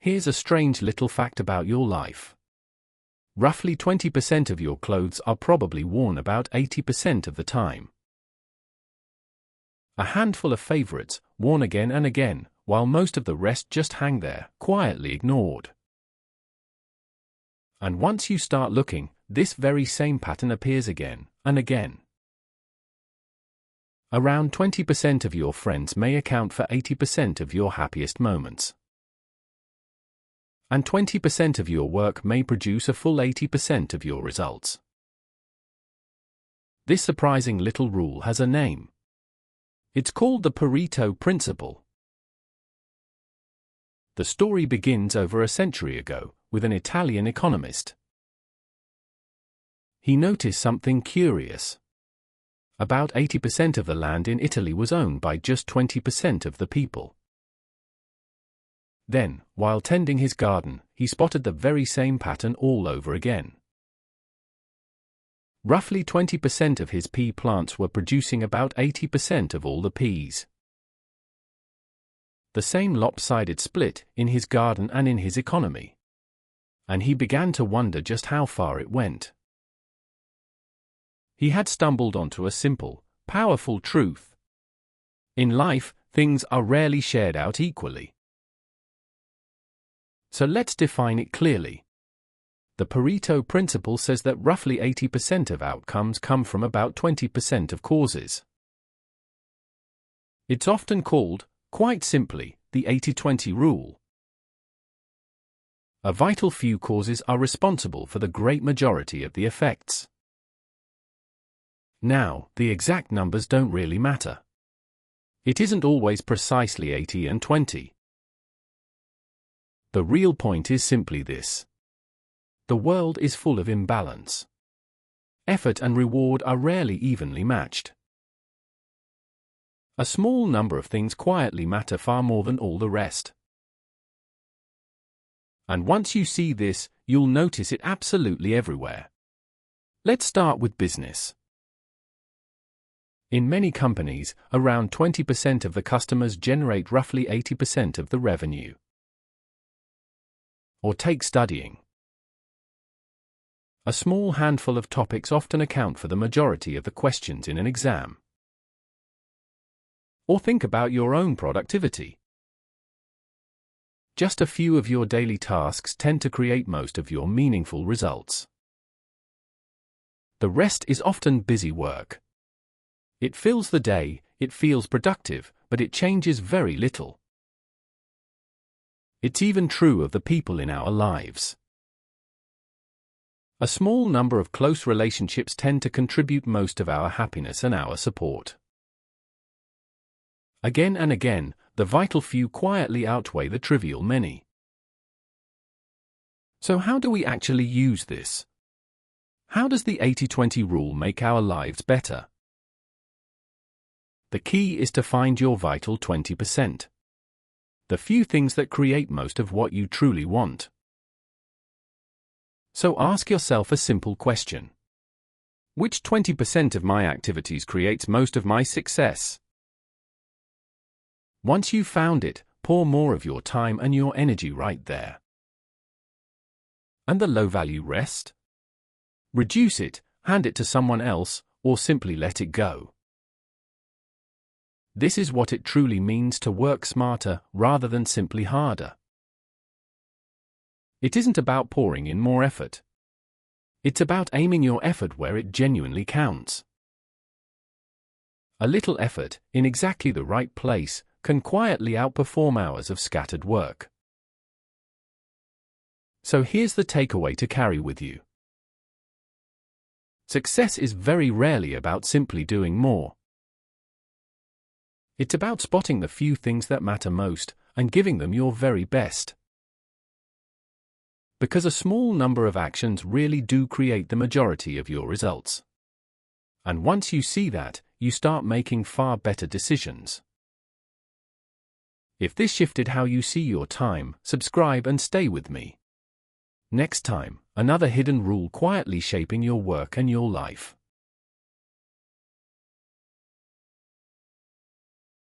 Here's a strange little fact about your life. Roughly 20% of your clothes are probably worn about 80% of the time. A handful of favorites, worn again and again, while most of the rest just hang there, quietly ignored. And once you start looking, this very same pattern appears again and again. Around 20% of your friends may account for 80% of your happiest moments. And 20% of your work may produce a full 80% of your results. This surprising little rule has a name. It's called the Pareto Principle. The story begins over a century ago, with an Italian economist. He noticed something curious. About 80% of the land in Italy was owned by just 20% of the people. Then, while tending his garden, he spotted the very same pattern all over again. Roughly 20% of his pea plants were producing about 80% of all the peas. The same lopsided split in his garden and in his economy. And he began to wonder just how far it went. He had stumbled onto a simple, powerful truth. In life, things are rarely shared out equally. So let's define it clearly. The Pareto Principle says that roughly 80% of outcomes come from about 20% of causes. It's often called, quite simply, the 80-20 rule. A vital few causes are responsible for the great majority of the effects. Now, the exact numbers don't really matter. It isn't always precisely 80 and 20. The real point is simply this. The world is full of imbalance. Effort and reward are rarely evenly matched. A small number of things quietly matter far more than all the rest. And once you see this, you'll notice it absolutely everywhere. Let's start with business. In many companies, around 20% of the customers generate roughly 80% of the revenue. Or take studying. A small handful of topics often account for the majority of the questions in an exam. Or think about your own productivity. Just a few of your daily tasks tend to create most of your meaningful results. The rest is often busy work. It fills the day, it feels productive, but it changes very little. It's even true of the people in our lives. A small number of close relationships tend to contribute most of our happiness and our support. Again and again, the vital few quietly outweigh the trivial many. So how do we actually use this? How does the 80-20 rule make our lives better? The key is to find your vital 20%. The few things that create most of what you truly want. So ask yourself a simple question. Which 20% of my activities creates most of my success? Once you've found it, pour more of your time and your energy right there. And the low-value rest? Reduce it, hand it to someone else, or simply let it go. This is what it truly means to work smarter rather than simply harder. It isn't about pouring in more effort. It's about aiming your effort where it genuinely counts. A little effort, in exactly the right place, can quietly outperform hours of scattered work. So here's the takeaway to carry with you. Success is very rarely about simply doing more. It's about spotting the few things that matter most, and giving them your very best. Because a small number of actions really do create the majority of your results. And once you see that, you start making far better decisions. If this shifted how you see your time, subscribe and stay with me. Next time, another hidden rule quietly shaping your work and your life.